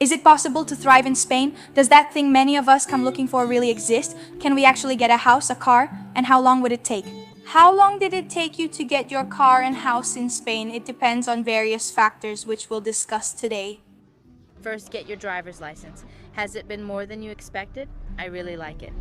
Is it possible to thrive in Spain? Does that thing many of us come looking for really exist? Can we actually get a house, a car? And how long would it take? How long did it take you to get your car and house in Spain? It depends on various factors which we'll discuss today. First, get your driver's license. Has it been more than you expected? I really like it.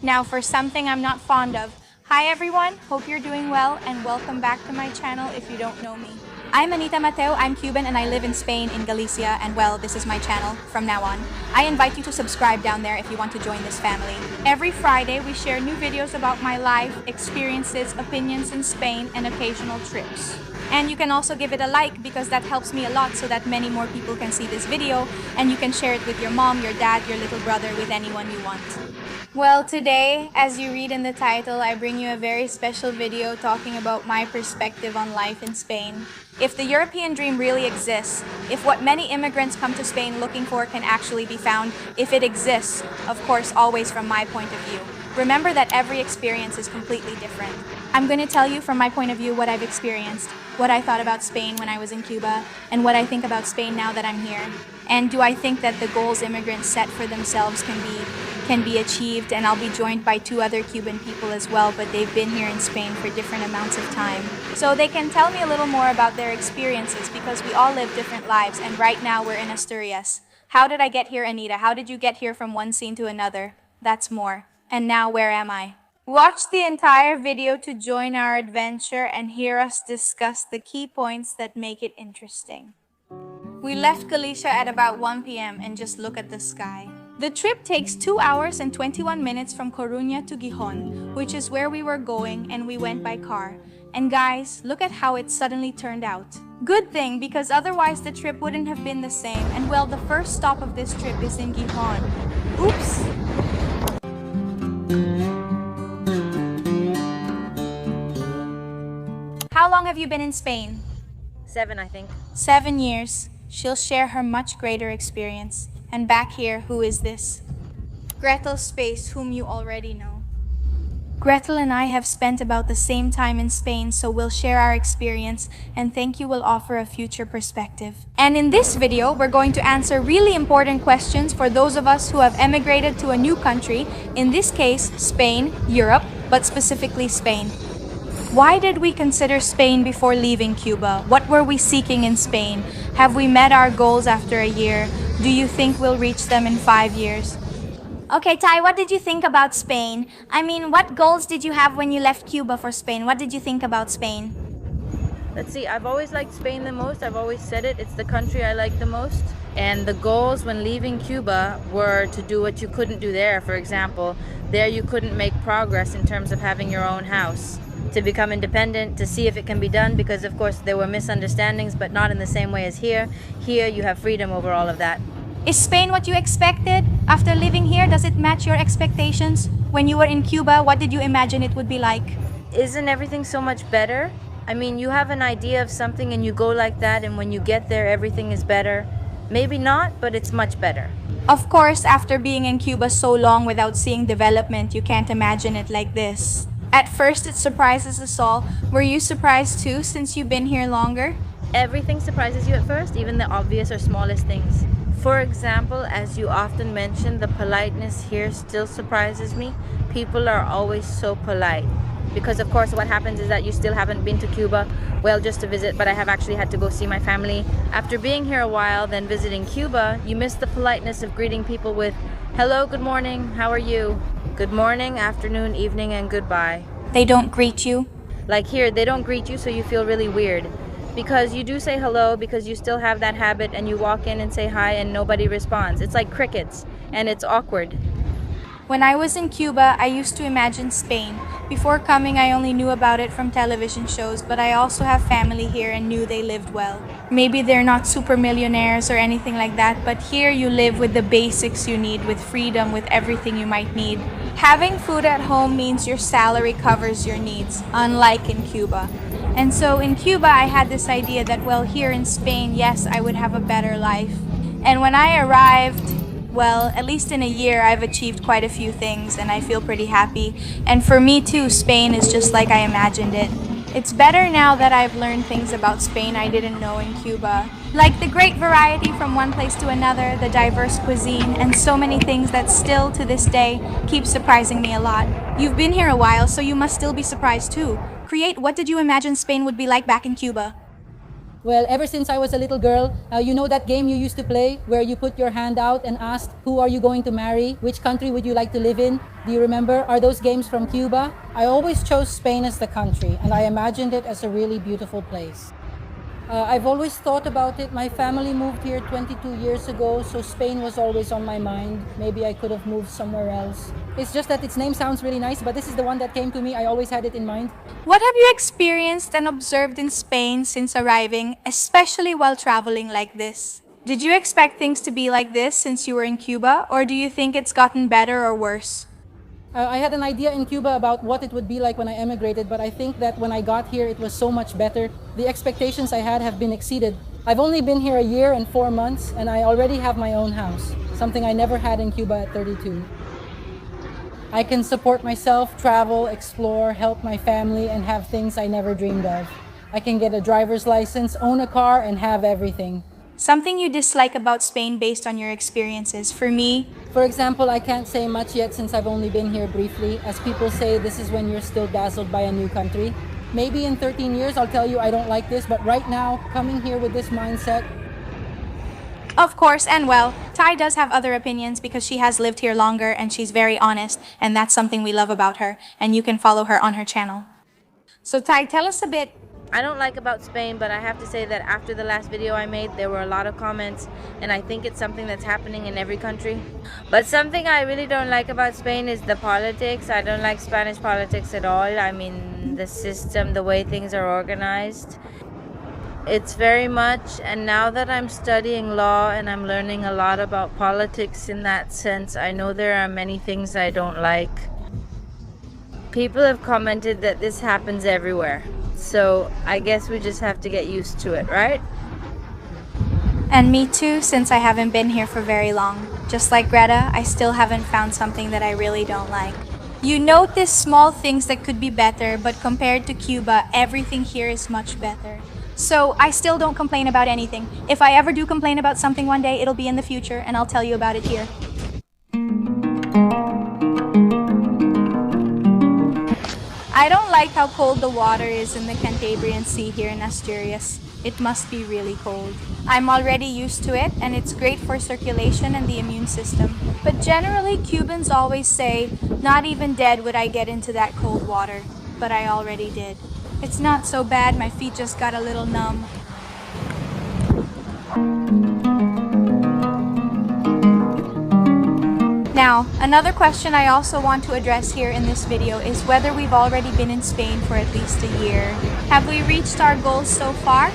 Now for something I'm not fond of. Hi everyone, hope you're doing well and welcome back to my channel if you don't know me. I'm Anita Mateo, I'm Cuban and I live in Spain in Galicia and well, this is my channel from now on. I invite you to subscribe down there if you want to join this family. Every Friday we share new videos about my life, experiences, opinions in Spain and occasional trips. And you can also give it a like because that helps me a lot so that many more people can see this video and you can share it with your mom, your dad, your little brother, with anyone you want. Well, today, as you read in the title, I bring you a very special video talking about my perspective on life in Spain. If the European dream really exists, if what many immigrants come to Spain looking for can actually be found, if it exists, of course, always from my point of view. Remember that every experience is completely different. I'm going to tell you from my point of view what I've experienced, what I thought about Spain when I was in Cuba, and what I think about Spain now that I'm here. And do I think that the goals immigrants set for themselves can be achieved? And I'll be joined by two other Cuban people as well, but they've been here in Spain for different amounts of time. So they can tell me a little more about their experiences because we all live different lives and right now we're in Asturias. How did I get here, Anita? How did you get here from one scene to another? That's more. And now where am I? Watch the entire video to join our adventure and hear us discuss the key points that make it interesting. We left Galicia at about 1 p.m. and just look at the sky. The trip takes 2 hours and 21 minutes from Coruña to Gijón, which is where we were going, and we went by car. And guys, look at how it suddenly turned out. Good thing, because otherwise the trip wouldn't have been the same. And well, the first stop of this trip is in Gijón. Oops! How long have you been in Spain? 7, I think. 7 years. She'll share her much greater experience. And back here, who is this? Gretel Space, whom you already know. Gretel and I have spent about the same time in Spain, so we'll share our experience and think you will offer a future perspective. And in this video, we're going to answer really important questions for those of us who have emigrated to a new country, in this case, Spain, Europe, but specifically Spain. Why did we consider Spain before leaving Cuba? What were we seeking in Spain? Have we met our goals after a year? Do you think we'll reach them in 5 years? Okay, Ty, what did you think about Spain? I mean, what goals did you have when you left Cuba for Spain? What did you think about Spain? Let's see, I've always liked Spain the most. I've always said it. It's the country I like the most. And the goals when leaving Cuba were to do what you couldn't do there. For example, there you couldn't make progress in terms of having your own house. To become independent, to see if it can be done, because of course there were misunderstandings, but not in the same way as here. Here you have freedom over all of that. Is Spain what you expected? After living here, does it match your expectations? When you were in Cuba, what did you imagine it would be like? Isn't everything so much better? I mean, you have an idea of something and you go like that, and when you get there everything is better. Maybe not, but it's much better. Of course, after being in Cuba so long without seeing development, you can't imagine it like this. At first, it surprises us all. Were you surprised too, since you've been here longer? Everything surprises you at first, even the obvious or smallest things. For example, as you often mention, the politeness here still surprises me. People are always so polite. Because of course what happens is that you still haven't been to Cuba, well, just to visit, but I have actually had to go see my family. After being here a while, then visiting Cuba, you miss the politeness of greeting people with, hello, good morning, how are you? Good morning, afternoon, evening, and goodbye. They don't greet you? Like here, they don't greet you, so you feel really weird. Because you do say hello, because you still have that habit, and you walk in and say hi and nobody responds. It's like crickets, and it's awkward. When I was in Cuba, I used to imagine Spain. Before coming, I only knew about it from television shows, but I also have family here and knew they lived well. Maybe they're not super millionaires or anything like that, but here you live with the basics you need, with freedom, with everything you might need. Having food at home means your salary covers your needs, unlike in Cuba. And so in Cuba, I had this idea that, well, here in Spain, yes, I would have a better life. And when I arrived, well, at least in a year, I've achieved quite a few things and I feel pretty happy. And for me too, Spain is just like I imagined it. It's better now that I've learned things about Spain I didn't know in Cuba. Like the great variety from one place to another, the diverse cuisine, and so many things that still to this day keep surprising me a lot. You've been here a while, so you must still be surprised too. Create, what did you imagine Spain would be like back in Cuba? Well, ever since I was a little girl, you know that game you used to play where you put your hand out and asked, who are you going to marry? Which country would you like to live in? Do you remember? Are those games from Cuba? I always chose Spain as the country, and I imagined it as a really beautiful place. I've always thought about it. My family moved here 22 years ago, so Spain was always on my mind. Maybe I could have moved somewhere else. It's just that its name sounds really nice, but this is the one that came to me. I always had it in mind. What have you experienced and observed in Spain since arriving, especially while traveling like this? Did you expect things to be like this since you were in Cuba, or do you think it's gotten better or worse? I had an idea in Cuba about what it would be like when I emigrated, but I think that when I got here, it was so much better. The expectations I had have been exceeded. I've only been here a year and 4 months, and I already have my own house, something I never had in Cuba at 32. I can support myself, travel, explore, help my family, and have things I never dreamed of. I can get a driver's license, own a car, and have everything. Something you dislike about Spain based on your experiences. For me, For example, I can't say much yet since I've only been here briefly. As people say, this is when you're still dazzled by a new country. Maybe in 13 years I'll tell you I don't like this, but right now, coming here with this mindset, of course, and well, Ty does have other opinions because she has lived here longer and she's very honest, and that's something we love about her, and you can follow her on her channel. So Ty, tell us a bit. I don't like about Spain, but I have to say that after the last video I made, there were a lot of comments, and I think it's something that's happening in every country. But something I really don't like about Spain is the politics. I don't like Spanish politics at all. I mean, the system, the way things are organized. It's very much, and now that I'm studying law and I'm learning a lot about politics in that sense, I know there are many things I don't like. People have commented that this happens everywhere. So I guess we just have to get used to it, right? And me too, since I haven't been here for very long. Just like Greta, I still haven't found something that I really don't like. You notice small things that could be better, but compared to Cuba, everything here is much better. So I still don't complain about anything. If I ever do complain about something one day, it'll be in the future, and I'll tell you about it here. I don't like how cold the water is in the Cantabrian Sea here in Asturias. It must be really cold. I'm already used to it, and it's great for circulation and the immune system. But generally, Cubans always say, not even dead would I get into that cold water. But I already did. It's not so bad, my feet just got a little numb. Now, another question I also want to address here in this video is whether we've already been in Spain for at least a year. Have we reached our goals so far?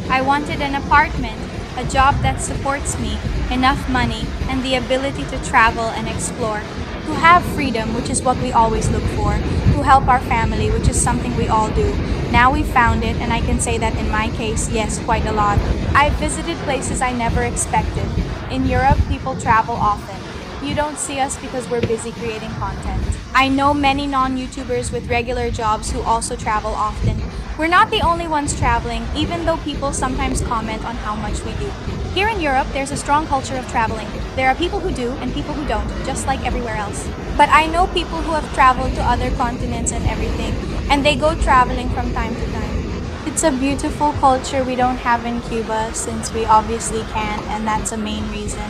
I wanted an apartment, a job that supports me, enough money, and the ability to travel and explore. To have freedom, which is what we always look for. To help our family, which is something we all do. Now we've found it, and I can say that in my case, yes, quite a lot. I've visited places I never expected. In Europe, people travel often. You don't see us because we're busy creating content. I know many non-YouTubers with regular jobs who also travel often. We're not the only ones traveling, even though people sometimes comment on how much we do. Here in Europe, there's a strong culture of traveling. There are people who do and people who don't, just like everywhere else. But I know people who have traveled to other continents and everything, and they go traveling from time to time. It's a beautiful culture we don't have in Cuba, since we obviously can't, and that's a main reason.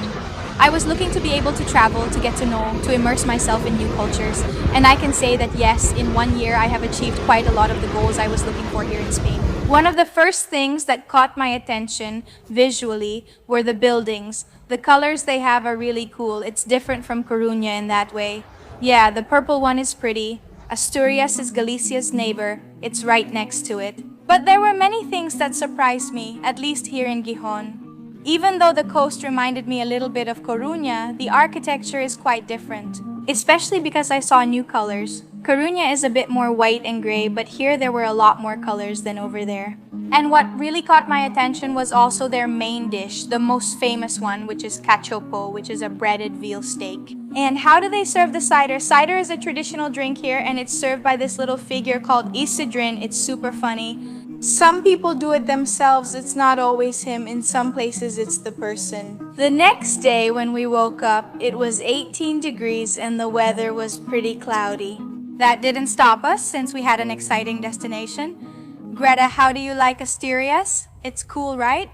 I was looking to be able to travel, to get to know, to immerse myself in new cultures. And I can say that yes, in 1 year I have achieved quite a lot of the goals I was looking for here in Spain. One of the first things that caught my attention visually were the buildings. The colors they have are really cool. It's different from Coruña in that way. Yeah, the purple one is pretty. Asturias is Galicia's neighbor. It's right next to it. But there were many things that surprised me, at least here in Gijón. Even though the coast reminded me a little bit of Coruña, the architecture is quite different, especially because I saw new colors. Coruña is a bit more white and gray, but here there were a lot more colors than over there. And what really caught my attention was also their main dish, the most famous one, which is cachopo, which is a breaded veal steak. And how do they serve the cider? Cider is a traditional drink here, and it's served by this little figure called Isidrin. It's super funny. Some people do it themselves, it's not always him. In some places, it's the person. The next day, when we woke up, it was 18 degrees and the weather was pretty cloudy. That didn't stop us since we had an exciting destination. Greta, how do you like Asturias? It's cool, right?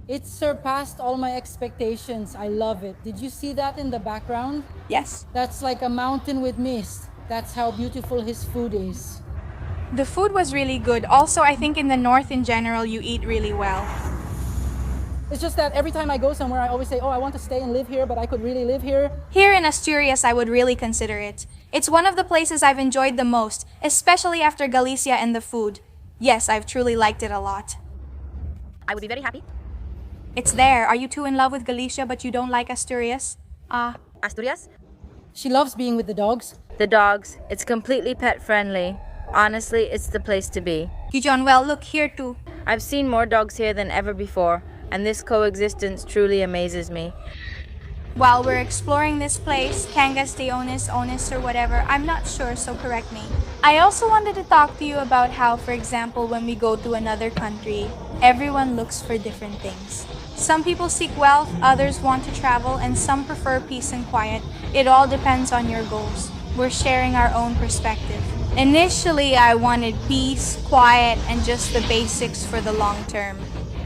It surpassed all my expectations. I love it. Did you see that in the background? Yes. That's like a mountain with mist. That's how beautiful his food is. The food was really good. Also, I think in the north in general, you eat really well. It's just that every time I go somewhere, I always say, oh, I want to stay and live here, but I could really live here. Here in Asturias, I would really consider it. It's one of the places I've enjoyed the most, especially after Galicia and the food. Yes, I've truly liked it a lot. I would be very happy. It's there. Are you too in love with Galicia but you don't like Asturias? Asturias? She loves being with the dogs. The dogs. It's completely pet friendly. Honestly, it's the place to be. Gijón, well, look here too. I've seen more dogs here than ever before, and this coexistence truly amazes me. While we're exploring this place, Cangas de Onis, or whatever, I'm not sure, so correct me. I also wanted to talk to you about how, for example, when we go to another country, everyone looks for different things. Some people seek wealth, others want to travel, and some prefer peace and quiet. It all depends on your goals. We're sharing our own perspective. Initially, I wanted peace, quiet, and just the basics for the long term.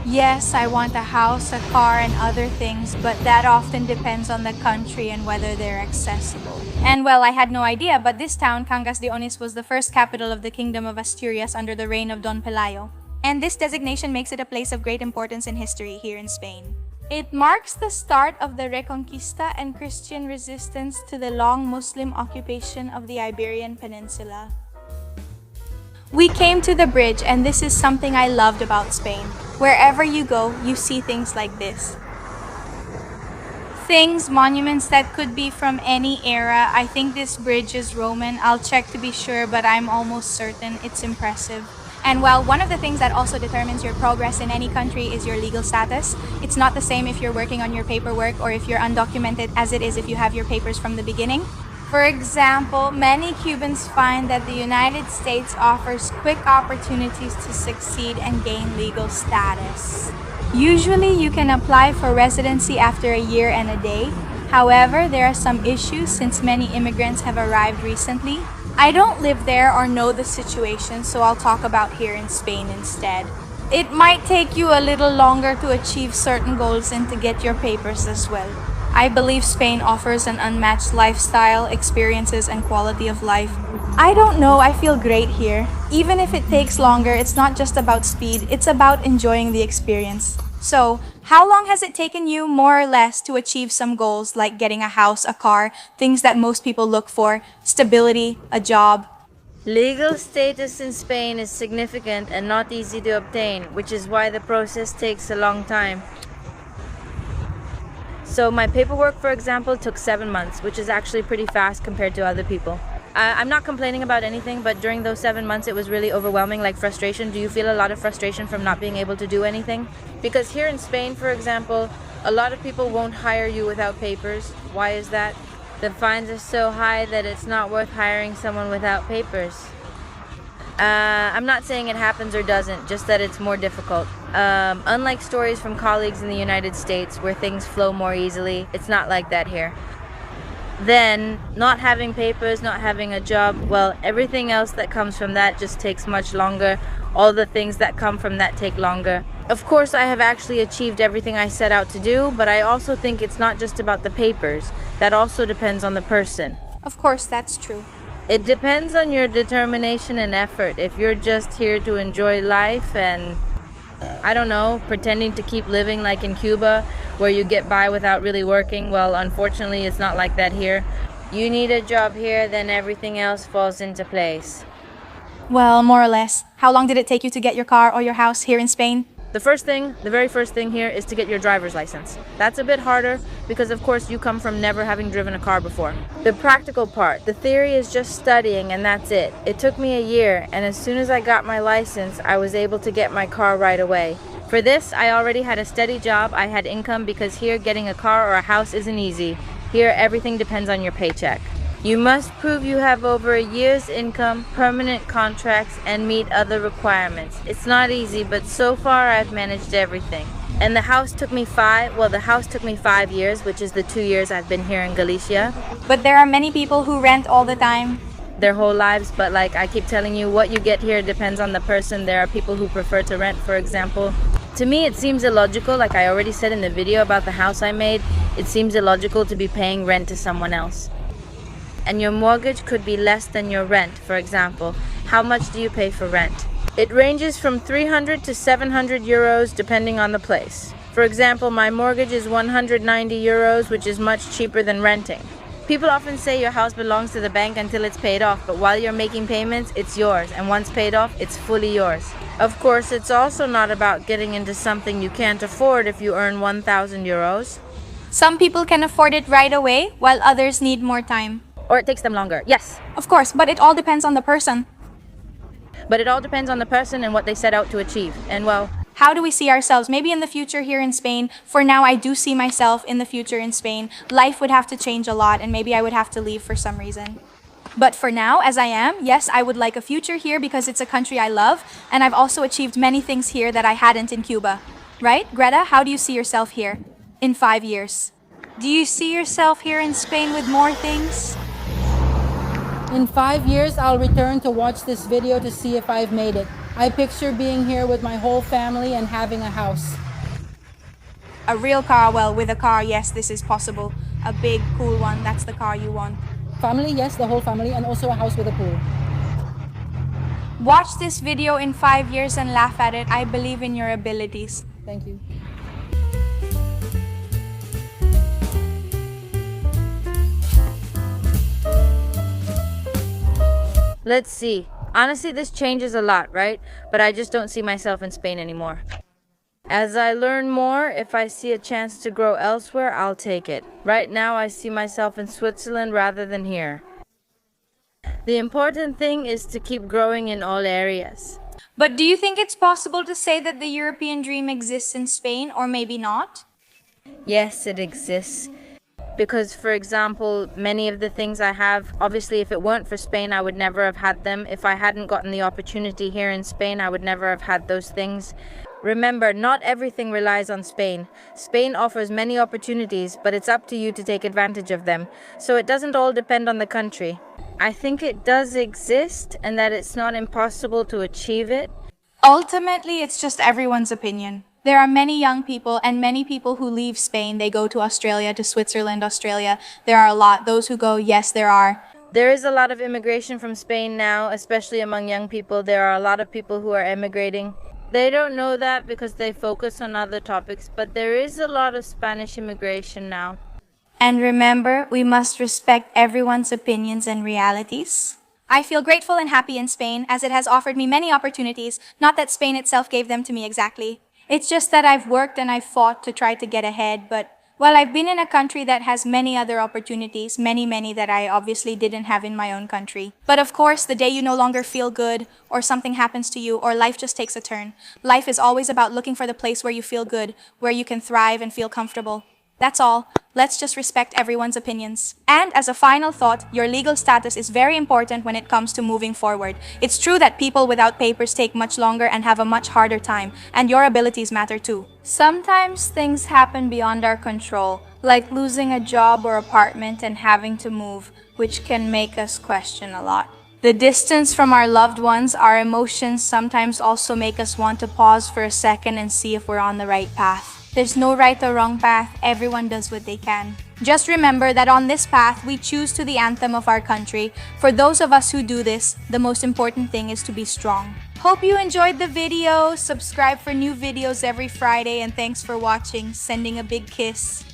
Yes, I want a house, a car, and other things, but that often depends on the country and whether they're accessible. And well, I had no idea, but this town, Cangas de Onis, was the first capital of the Kingdom of Asturias under the reign of Don Pelayo. And this designation makes it a place of great importance in history here in Spain. It marks the start of the Reconquista and Christian resistance to the long Muslim occupation of the Iberian Peninsula. We came to the bridge, and this is something I loved about Spain. Wherever you go, you see things like this. Things, monuments that could be from any era. I think this bridge is Roman. I'll check to be sure, but I'm almost certain it's impressive. And well, one of the things that also determines your progress in any country is your legal status. It's not the same if you're working on your paperwork or if you're undocumented as it is if you have your papers from the beginning. For example, many Cubans find that the United States offers quick opportunities to succeed and gain legal status. Usually, you can apply for residency after a year and a day. However, there are some issues since many immigrants have arrived recently. I don't live there or know the situation, so I'll talk about here in Spain instead. It might take you a little longer to achieve certain goals and to get your papers as well. I believe Spain offers an unmatched lifestyle, experiences, and quality of life. I don't know, I feel great here. Even if it takes longer, it's not just about speed, it's about enjoying the experience. So, how long has it taken you, more or less, to achieve some goals like getting a house, a car, things that most people look for, stability, a job? Legal status in Spain is significant and not easy to obtain, which is why the process takes a long time. So my paperwork, for example, took 7 months, which is actually pretty fast compared to other people. I'm not complaining about anything, but during those 7 months it was really overwhelming, like frustration. Do you feel a lot of frustration from not being able to do anything? Because here in Spain, for example, a lot of people won't hire you without papers. Why is that? The fines are so high that it's not worth hiring someone without papers. I'm not saying it happens or doesn't, just that it's more difficult. Unlike stories from colleagues in the United States where things flow more easily, it's not like that here. Then, not having papers, not having a job, well, everything else that comes from that just takes much longer. All the things that come from that take longer. Of course, I have actually achieved everything I set out to do, but I also think it's not just about the papers. That also depends on the person. Of course, that's true. It depends on your determination and effort. If you're just here to enjoy life and, I don't know, pretending to keep living like in Cuba, where you get by without really working, well, unfortunately, it's not like that here. You need a job here, then everything else falls into place. Well, more or less. How long did it take you to get your car or your house here in Spain? The very first thing here is to get your driver's license. That's a bit harder because of course you come from never having driven a car before. The practical part, the theory is just studying and that's it. It took me a year, and as soon as I got my license, I was able to get my car right away. For this, I already had a steady job, I had income, because here getting a car or a house isn't easy. Here everything depends on your paycheck. You must prove you have over a year's income, permanent contracts, and meet other requirements. It's not easy, but so far I've managed everything. And the house took me 5 years, which is the 2 years I've been here in Galicia. But there are many people who rent all the time. Their whole lives, but like I keep telling you, what you get here depends on the person. There are people who prefer to rent, for example. To me, it seems illogical, like I already said in the video about the house I made, it seems illogical to be paying rent to someone else. And your mortgage could be less than your rent, for example. How much do you pay for rent? It ranges from 300 to 700 euros depending on the place. For example, my mortgage is 190 euros, which is much cheaper than renting. People often say your house belongs to the bank until it's paid off, but while you're making payments, it's yours, and once paid off, it's fully yours. Of course, it's also not about getting into something you can't afford if you earn 1,000 euros. Some people can afford it right away, while others need more time. Or it takes them longer, yes. Of course, but it all depends on the person. But it all depends on the person and what they set out to achieve. And well, How do we see ourselves? Maybe in the future here in Spain. For now, I do see myself in the future in Spain. Life would have to change a lot, and maybe I would have to leave for some reason. But for now, as I am, yes, I would like a future here because it's a country I love, and I've also achieved many things here that I hadn't in Cuba. Right? Greta, how do you see yourself here in 5 years? Do you see yourself here in Spain with more things? In 5 years, I'll return to watch this video to see if I've made it. I picture being here with my whole family and having a house. A real car, well, with a car, yes, this is possible. A big, cool one, that's the car you want. Family, yes, the whole family, and also a house with a pool. Watch this video in 5 years and laugh at it. I believe in your abilities. Thank you. let's see. Honestly, this changes a lot, right? But I just don't see myself in Spain anymore. As I learn more, if I see a chance to grow elsewhere, I'll take it. Right now, I see myself in Switzerland rather than here. The important thing is to keep growing in all areas. But do you think it's possible to say that the European dream exists in Spain, or maybe not? Yes, it exists. Because, for example, many of the things I have, obviously if it weren't for Spain, I would never have had them. If I hadn't gotten the opportunity here in Spain, I would never have had those things. Remember, not everything relies on Spain. Spain offers many opportunities, but it's up to you to take advantage of them. So it doesn't all depend on the country. I think it does exist and that it's not impossible to achieve it. Ultimately, it's just everyone's opinion. There are many young people and many people who leave Spain. They go to Australia, to Switzerland, Australia. There are a lot. Those who go, yes, there are. There is a lot of immigration from Spain now, especially among young people. There are a lot of people who are emigrating. They don't know that because they focus on other topics, but there is a lot of Spanish immigration now. And remember, we must respect everyone's opinions and realities. I feel grateful and happy in Spain as it has offered me many opportunities, not that Spain itself gave them to me exactly. It's just that I've worked and I've fought to try to get ahead, but well, I've been in a country that has many other opportunities, many that I obviously didn't have in my own country. But of course, the day you no longer feel good, or something happens to you, or life just takes a turn, life is always about looking for the place where you feel good, where you can thrive and feel comfortable. That's all. Let's just respect everyone's opinions. And as a final thought, your legal status is very important when it comes to moving forward. It's true that people without papers take much longer and have a much harder time, and your abilities matter too. Sometimes things happen beyond our control, like losing a job or apartment and having to move, which can make us question a lot. The distance from our loved ones, our emotions sometimes also make us want to pause for a second and see if we're on the right path. There's no right or wrong path, everyone does what they can. Just remember that on this path, we choose to the anthem of our country. For those of us who do this, the most important thing is to be strong. Hope you enjoyed the video, subscribe for new videos every Friday, and thanks for watching. Sending a big kiss.